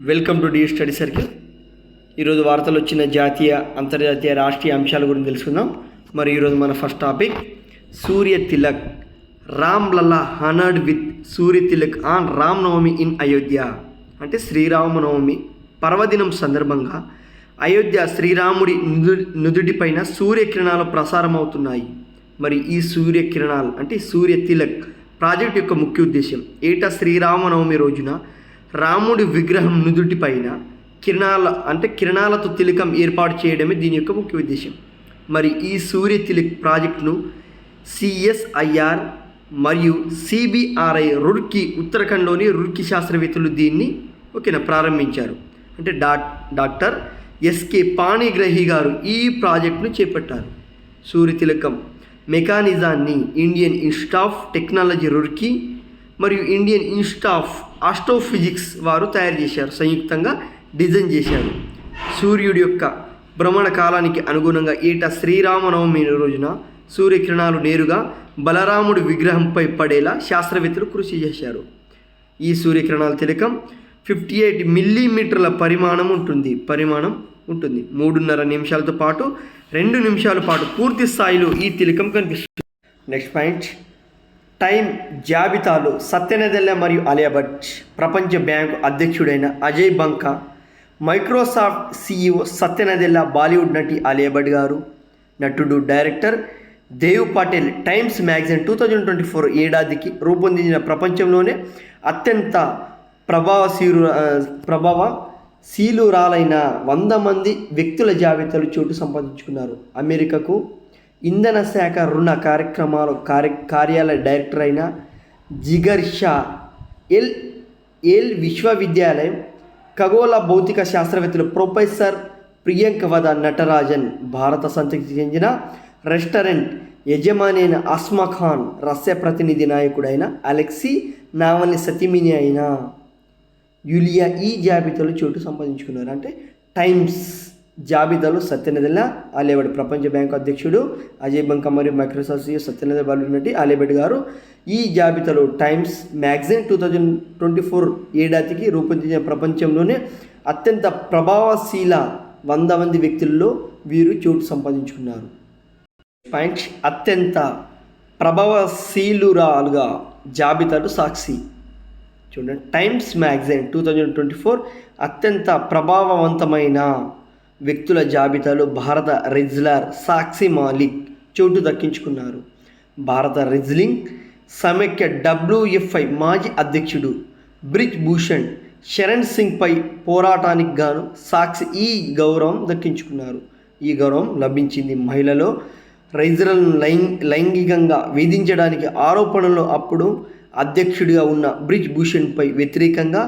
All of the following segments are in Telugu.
Welcome to the study circle. ఈరోజు వార్తలు వచ్చిన జాతీయ అంతర్జాతీయ రాష్ట్రీయ అంశాల గురించి తెలుసుకుందాం. మరి ఈరోజు మన first topic Surya Tilak Ram Lalla honoured with Surya Tilak on Ram Navami in Ayodhya. అంటే శ్రీరామనవమి పర్వదినం సందర్భంగా అయోధ్య శ్రీరాముడి నుదుటిపైన సూర్యకిరణాలు ప్రసారం అవుతున్నాయి. మరి ఈ సూర్యకిరణాలు అంటే సూర్య తిలక్ ప్రాజెక్ట్ యొక్క ముఖ్య ఉద్దేశం ఏటా శ్రీరామనవమి రోజున రాముడి విగ్రహం నుదుటిపైన కిరణాలతో తిలకం ఏర్పాటు చేయడమే దీని యొక్క ముఖ్య ఉద్దేశం. మరి ఈ సూర్య తిలక్ ప్రాజెక్టును CSIR మరియు CBRI రుర్కీ ఉత్తరాఖండ్లోని రుర్కీ శాస్త్రవేత్తలు దీన్ని ప్రారంభించారు. అంటే డాక్టర్ SK పాణిగ్రాహి గారు ఈ ప్రాజెక్టును చేపట్టారు. సూర్య తిలకం మెకానిజాన్ని ఇండియన్ ఇన్స్టిట్యూట్ ఆఫ్ టెక్నాలజీ రుర్కీ మరియు ఇండియన్ ఇన్స్టిట్యూట్ ఆఫ్ ఆస్ట్రోఫిజిక్స్ వారు తయారు చేశారు, సంయుక్తంగా డిజైన్ చేశారు. సూర్యుడి యొక్క భ్రమణ కాలానికి అనుగుణంగా ఏటా శ్రీరామనవమి రోజున సూర్యకిరణాలు నేరుగా బలరాముడి విగ్రహంపై పడేలా శాస్త్రవేత్తలు కృషి చేశారు. ఈ సూర్యకిరణాల తిలకం 58 మిల్లీమీటర్ల పరిమాణం ఉంటుంది. 3.5 నిమిషాలతో పాటు 2 నిమిషాల పాటు పూర్తి స్థాయిలో ఈ తిలకం కనిపిస్తుంది. నెక్స్ట్ పాయింట్, టైమ్ జాబితాలో సత్య నదెల్లా మరియు ఆలియా భట్, ప్రపంచ బ్యాంకు అధ్యక్షుడైన అజయ్ బంకా, మైక్రోసాఫ్ట్ CEO సత్య నదెల్లా, బాలీవుడ్ నటి ఆలియా భట్ గారు, నటుడు director Dev Patel Times magazine 2024 ఏడాదికి రూపొందించిన ప్రపంచంలోనే అత్యంత ప్రభావశీలురాలైన 100 మంది వ్యక్తుల జాబితాలు చోటు సంపాదించుకున్నారు. అమెరికాకు ఇంధన శాఖ రుణ కార్యక్రమాల కార్యాలయ డైరెక్టర్ అయిన జిగర్ షా, ఏల్ విశ్వవిద్యాలయం ఖగోళ భౌతిక శాస్త్రవేత్తలు ప్రొఫెసర్ ప్రియాంక వద నటరాజన్, భారత సంతతికి చెందిన రెస్టారెంట్ యజమాని అయిన ఆస్మా ఖాన్, రష్యా ప్రతినిధి నాయకుడైన అలెక్సీ నావల్నీ సతీమణి అయిన యూలియా ఈ జాబితాలో చోటు సంపాదించుకున్నారు. అంటే టైమ్స్ జాబితాలో సత్య నదెల్లా, ఆలియా భట్, ప్రపంచ బ్యాంకు అధ్యక్షుడు అజయ్ బంకా మరియు మైక్రోసాఫ్ట్ CEO సత్య నదెల్లా, బాలీవుడ్ నటి ఆలియా భట్ గారు ఈ జాబితాలో టైమ్స్ మ్యాగజైన్ 2024 ఏడాదికి రూపొందించిన ప్రపంచంలోనే అత్యంత ప్రభావశీల 100 మంది వ్యక్తుల్లో వీరు చోటు సంపాదించుకున్నారు. పాయింట్, అత్యంత ప్రభావశీలురాలుగా జాబితాలు సాక్షి. చూడండి, టైమ్స్ మ్యాగజైన్ 2024 అత్యంత ప్రభావవంతమైన వ్యక్తుల జాబితాలో భారత రెజ్లర్ సాక్షి మాలిక్ చోటు దక్కించుకున్నారు. భారత రెజ్లింగ్ సమైక్య WFI మాజీ అధ్యక్షుడు బ్రిజ్ భూషణ్ శరణ్ సింగ్పై పోరాటానికి గాను సాక్షి ఈ గౌరవం దక్కించుకున్నారు. ఈ గౌరవం లభించింది మహిళలో రెజ్లర్లను లైంగికంగా వేధించడానికి ఆరోపణలు అప్పుడు అధ్యక్షుడిగా ఉన్న బ్రిజ్ భూషణ్పై వ్యతిరేకంగా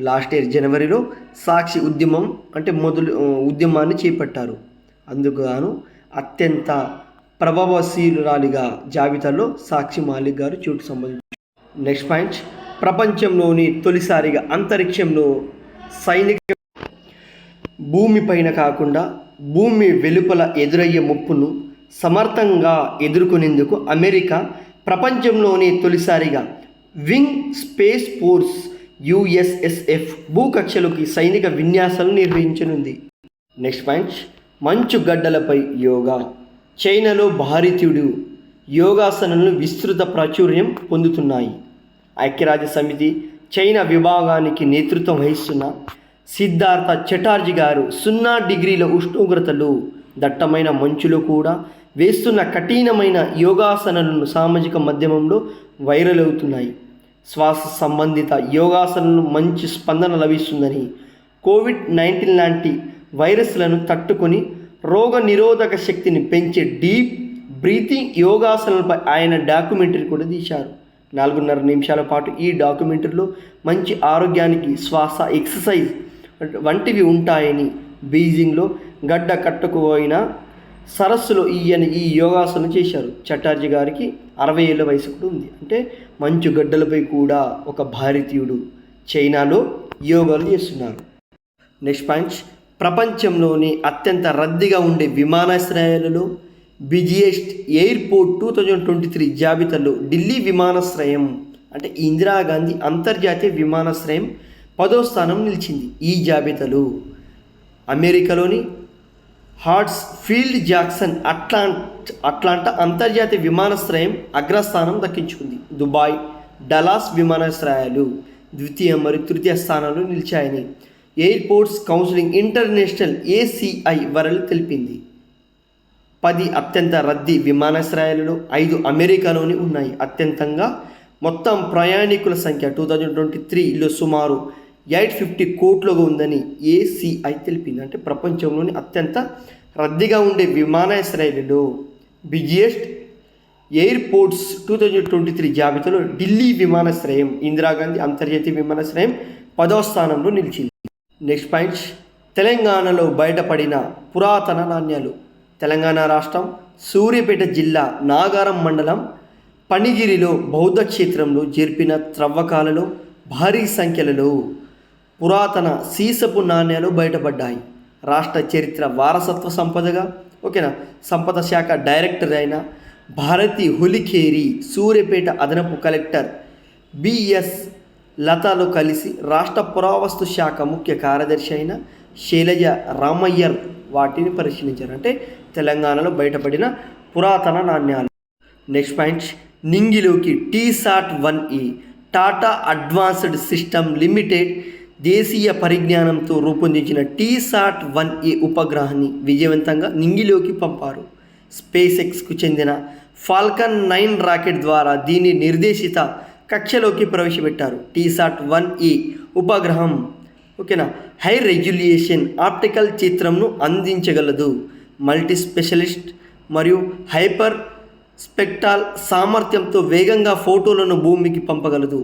లాస్ట్ ఇయర్ జనవరిలో సాక్షి ఉద్యమాన్ని చేపట్టారు. అందుకు గాను అత్యంత ప్రభావశీలురాలిగా జాబితాలో సాక్షి మాలిక్ గారు చోటు సంపాదించారు. నెక్స్ట్ పాయింట్, ప్రపంచంలోని తొలిసారిగా అంతరిక్షంలో సైనిక భూమిపైన కాకుండా భూమి వెలుపల ఎదురయ్యే ముప్పును సమర్థంగా ఎదుర్కొనేందుకు అమెరికా ప్రపంచంలోని తొలిసారిగా వింగ్ స్పేస్ ఫోర్స్ USSF భూకక్షలోకి సైనిక విన్యాసాలను నిర్వహించనుంది. నెక్స్ట్ పాయింట్, మంచు గడ్డలపై యోగా. చైనాలో భారతీయుడు యోగాసనాలను విస్తృత ప్రాచుర్యం పొందుతున్నాయి. ఐక్యరాజ్య సమితి చైనా విభాగానికి నేతృత్వం వహిస్తున్న సిద్ధార్థ చటర్జీ గారు 0 డిగ్రీల ఉష్ణోగ్రతలు, దట్టమైన మంచులో కూడా వేస్తున్న కఠినమైన యోగాసనాలను సామాజిక మాధ్యమంలో వైరల్ అవుతున్నాయి. శ్వాస సంబంధిత యోగాసనాలను మంచి స్పందన లభిస్తుందని, COVID-19 లాంటి వైరస్లను తట్టుకొని రోగ నిరోధక శక్తిని పెంచే డీప్ బ్రీతింగ్ యోగాసనాలపై ఆయన డాక్యుమెంటరీ కూడా తీశారు. 4.5 నిమిషాల పాటు ఈ డాక్యుమెంటరీలో మంచి ఆరోగ్యానికి శ్వాస ఎక్సర్సైజ్ వంటివి ఉంటాయని, బీజింగ్లో గడ్డ కట్టుకుపోయిన సరస్సులో ఈయన ఈ యోగాసనం చేశారు. చటర్జీ గారికి 60 ఏళ్ళ వయసు కూడా ఉంది. అంటే మంచు గడ్డలపై కూడా ఒక భారతీయుడు చైనాలో యోగాలు చేస్తున్నారు. నెక్స్ట్ పాయింట్, ప్రపంచంలోని అత్యంత రద్దీగా ఉండే విమానాశ్రయాలలో బిజియెస్ట్ ఎయిర్పోర్ట్ 2023 జాబితాలో ఢిల్లీ విమానాశ్రయం అంటే ఇందిరాగాంధీ అంతర్జాతీయ విమానాశ్రయం 10వ స్థానం నిలిచింది. ఈ జాబితాలో అమెరికాలోని హార్ట్స్ ఫీల్డ్ జాక్సన్ అట్లాంటా అంతర్జాతీయ విమానాశ్రయం అగ్రస్థానం దక్కించుకుంది. దుబాయ్, డలాస్ విమానాశ్రయాలు ద్వితీయ మరియు తృతీయ స్థానాలు నిలిచాయని airports counselling international ACI world తెలిపింది. 10 అత్యంత రద్దీ విమానాశ్రయాలలో 5 అమెరికాలోని ఉన్నాయి. అత్యంతంగా మొత్తం ప్రయాణికుల సంఖ్య 2023లో సుమారు 850 కోట్లుగా ఉందని ACI తెలిపింది. అంటే ప్రపంచంలోని అత్యంత రద్దీగా ఉండే విమానాశ్రయాలలో బిజియెస్ట్ ఎయిర్పోర్ట్స్ 2023 జాబితాలో ఢిల్లీ విమానాశ్రయం, ఇందిరాగాంధీ అంతర్జాతీయ విమానాశ్రయం 10వ స్థానంలో నిలిచింది. నెక్స్ట్ పాయింట్, తెలంగాణలో బయటపడిన పురాతన నాణ్యాలు. తెలంగాణ రాష్ట్రం సూర్యాపేట జిల్లా నాగారం మండలం పనిగిరిలో బౌద్ధ క్షేత్రంలో జరిపిన త్రవ్వకాలలో భారీ సంఖ్యలలో పురాతన సీసపు నాణ్యాలు బయటపడ్డాయి. రాష్ట్ర చరిత్ర వారసత్వ సంపదగా సంపద శాఖ డైరెక్టర్ అయిన భారతి హులిఖేరి, సూర్యాపేట అదనపు కలెక్టర్ BS లతలో కలిసి రాష్ట్ర పురావస్తు శాఖ ముఖ్య కార్యదర్శి అయిన శైలజ రామయ్యర్ వాటిని పరిశీలించారు. అంటే తెలంగాణలో బయటపడిన పురాతన నాణ్యాలు. నెక్స్ట్ పాయింట్, నింగిలోకి TSAT-1A Tata advanced system limited దేశీయ పరిజ్ఞానంతో రూపొందించిన TSAT-1A ఉపగ్రహాన్ని విజయవంతంగా నింగిలోకి పంపారు. SpaceXకు చెందిన ఫాల్కన్ 9 రాకెట్ ద్వారా దీన్ని నిర్దేశిత కక్షలోకి ప్రవేశపెట్టారు. TSAT-1A ఉపగ్రహం హై రెజల్యూషన్ ఆప్టికల్ చిత్రంను అందించగలదు. మల్టీ స్పెషలిస్ట్ మరియు హైపర్ స్పెక్ట్రల్ సామర్థ్యంతో వేగంగా ఫోటోలను భూమికి పంపగలదు.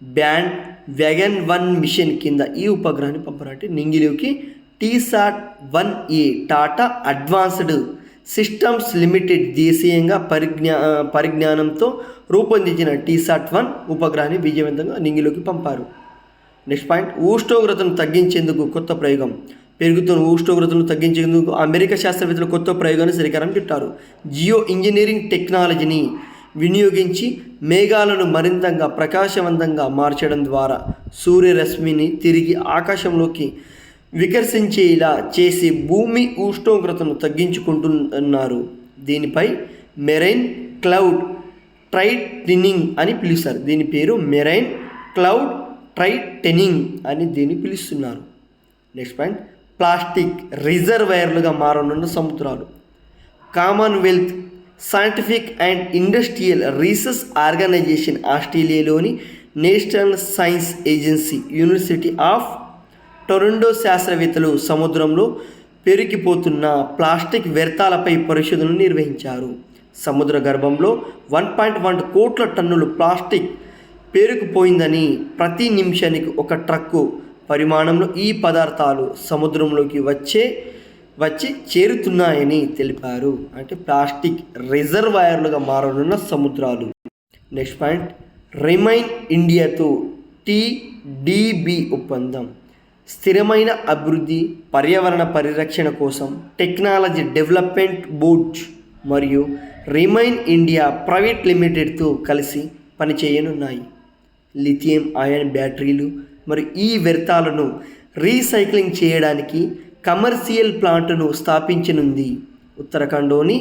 బ్యాండ్ వ్యాగన్ 1 మిషన్ కింద ఈ ఉపగ్రహాన్ని పంపారంటే నింగిలోకి TSAT-1A Tata advanced systems limited దేశీయంగా పరిజ్ఞానంతో రూపొందించిన TSAT-1 ఉపగ్రహాన్ని విజయవంతంగా నింగిలోకి పంపారు. నెక్స్ట్ పాయింట్, ఉష్ణోగ్రతను తగ్గించేందుకు కొత్త ప్రయోగం. పెరుగుతున్న ఉష్ణోగ్రతను తగ్గించేందుకు అమెరికా శాస్త్రవేత్తలు కొత్త ప్రయోగాన్ని శ్రీకారం చుట్టారు. జియో ఇంజనీరింగ్ టెక్నాలజీని వినియోగించి మేఘాలను మరింతగా ప్రకాశవంతంగా మార్చడం ద్వారా సూర్యరశ్మిని తిరిగి ఆకాశంలోకి వికర్షించేలా చేసి భూమి ఉష్ణోగ్రతను తగ్గించుకుంటున్నారు. దీనిపై మెరైన్ క్లౌడ్ ట్రైటనింగ్ అని పిలుస్తారు. దీని పేరు మెరైన్ క్లౌడ్ ట్రైటనింగ్ అని దీన్ని పిలుస్తున్నారు. నెక్స్ట్ పాయింట్, ప్లాస్టిక్ రిజర్వాయర్లుగా మారనున్న సముద్రాలు. Commonwealth scientific and industrial research organisation, ఆస్ట్రేలియాలోని national science agency, university of Toronto శాస్త్రవేత్తలు సముద్రంలో పెరిగిపోతున్న ప్లాస్టిక్ వ్యర్థాలపై పరిశోధనలు నిర్వహించారు. సముద్ర గర్భంలో 1.1 కోట్ల టన్నులు ప్లాస్టిక్ పేరుకుపోయిందని, ప్రతి నిమిషానికి 1 ట్రక్కు పరిమాణంలో ఈ పదార్థాలు సముద్రంలోకి వచ్చి చేరుతున్నాయని తెలిపారు. అంటే ప్లాస్టిక్ రిజర్వాయర్లుగా మారనున్న సముద్రాలు. నెక్స్ట్ పాయింట్, రిమైన్ ఇండియాతో TDB ఒప్పందం. స్థిరమైన అభివృద్ధి, పర్యావరణ పరిరక్షణ కోసం టెక్నాలజీ డెవలప్మెంట్ బోర్డ్ మరియు రిమైన్ ఇండియా ప్రైవేట్ లిమిటెడ్తో కలిసి పనిచేయనున్నాయి. లిథియం అయాన్ బ్యాటరీలు మరియు ఈ వ్యర్థాలను రీసైక్లింగ్ చేయడానికి కమర్షియల్ ప్లాంట్ను స్థాపించనుంది. ఉత్తరాఖండ్లోని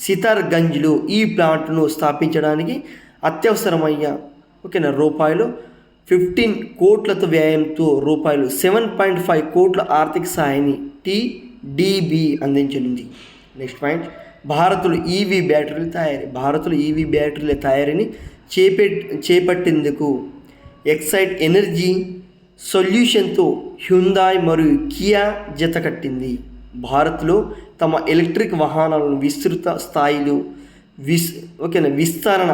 సితార్గంజ్లో ఈ ప్లాంట్ను స్థాపించడానికి అత్యవసరమయ్యే రూపాయలు 15 కోట్లతో వ్యయంతో రూపాయలు 7.5 కోట్ల ఆర్థిక సహాయాన్ని TDB అందించనుంది. నెక్స్ట్ పాయింట్, భారత్లో ఈవీ బ్యాటరీల తయారీని చేపట్టేందుకు ఎక్సైట్ ఎనర్జీ సొల్యూషన్తో హ్యుందాయ్ మరియు కియా జత కట్టింది. భారత్లో తమ ఎలక్ట్రిక్ వాహనాలను విస్తృత స్థాయిలో విస్తరణ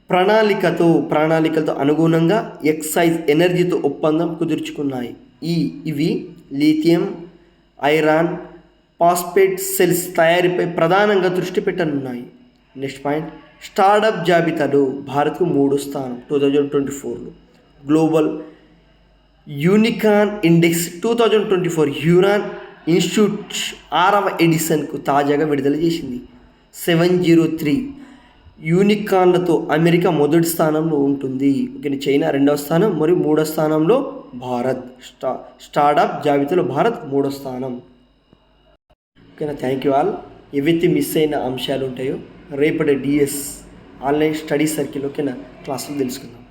ప్రణాళికతో అనుగుణంగా ఎక్సైజ్ ఎనర్జీతో ఒప్పందం కుదుర్చుకున్నాయి. ఇవి లిథియం ఐరన్ ఫాస్ఫేట్ సెల్స్ తయారీపై ప్రధానంగా దృష్టి పెట్టనున్నాయి. నెక్స్ట్ పాయింట్, స్టార్టప్ జాబితాలో భారత్కు 3వ స్థానం 2024లో. గ్లోబల్ యూనికార్న్ ఇండెక్స్ 2024 హ్యూరాన్ ఇన్స్టిట్యూట్ 6వ ఎడిషన్కు తాజాగా విడుదల చేసింది. 703 యూనికార్న్లతో అమెరికా మొదటి స్థానంలో ఉంటుంది. ఓకేనా, చైనా రెండవ స్థానం మరియు మూడో స్థానంలో భారత్. స్టార్టప్ జాబితాలో భారత్ మూడో స్థానం. ఓకేనా, థ్యాంక్ యూ ఆల్. ఏవైతే మిస్ అయిన అంశాలు ఉంటాయో రేపటి డిఎస్ ఆన్లైన్ స్టడీ సర్కిల్ ఓకేనా క్లాసులు తెలుసుకుందాం.